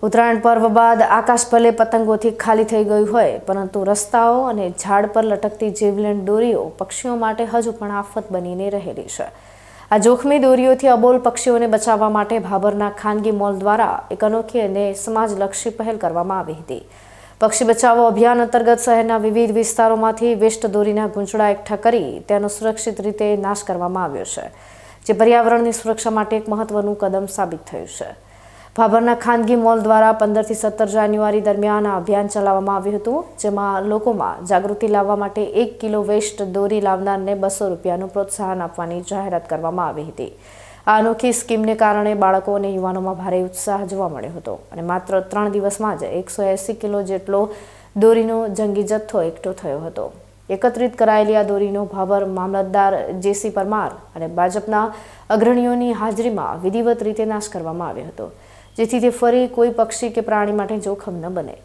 ઉત્તરાયણ પર્વ બાદ આકાશ ભલે પતંગોથી ખાલી થઈ ગયું હોય, પરંતુ રસ્તાઓ અને ઝાડ પર લટકતી જીવલેણ દોરીઓ પક્ષીઓ માટે હજુ પણ આફત બનીને રહેલી છે। આ જોખમી દોરીઓથી અબોલ પક્ષીઓને બચાવવા માટે ભાભરના ખાનગી મોલ દ્વારા એક અનોખી અને સમાજલક્ષી પહેલ કરવામાં આવી હતી। પક્ષી બચાવો અભિયાન અંતર્ગત શહેરના વિવિધ વિસ્તારોમાંથી વેસ્ટ દોરીના ગૂંચળા એકઠા કરી તેનો સુરક્ષિત રીતે નાશ કરવામાં આવ્યો છે, જે પર્યાવરણની સુરક્ષા માટે એક મહત્વનું કદમ સાબિત થયું છે। ભાભરના ખાનગી મોલ દ્વારા 15 થી 17 જાન્યુઆરી દરમિયાન આ અભિયાન ચલાવવામાં આવ્યું હતું, જેમાં લોકોમાં જાગૃતિ લાવવા માટે 1 કિલો વેસ્ટ દોરી લાવનારને 200 રૂપિયાનું પ્રોત્સાહન આપવાની જાહેરાત કરવામાં આવી હતી। આ અનોખી સ્કીમને કારણે બાળકો અને યુવાનોમાં ભારે ઉત્સાહ જોવા મળ્યો હતો અને માત્ર 3 દિવસમાં જ 180 કિલો જેટલો દોરીનો જંગી જથ્થો એકઠો થયો હતો। એકત્રિત કરાયેલી આ દોરીનો ભાભર મામલતદાર જેસી પરમાર અને ભાજપના અગ્રણીઓની હાજરીમાં વિધિવત રીતે નાશ કરવામાં આવ્યો હતો, જેથી તે ફરી કોઈ પક્ષી કે પ્રાણી માટે જોખમ ન બને।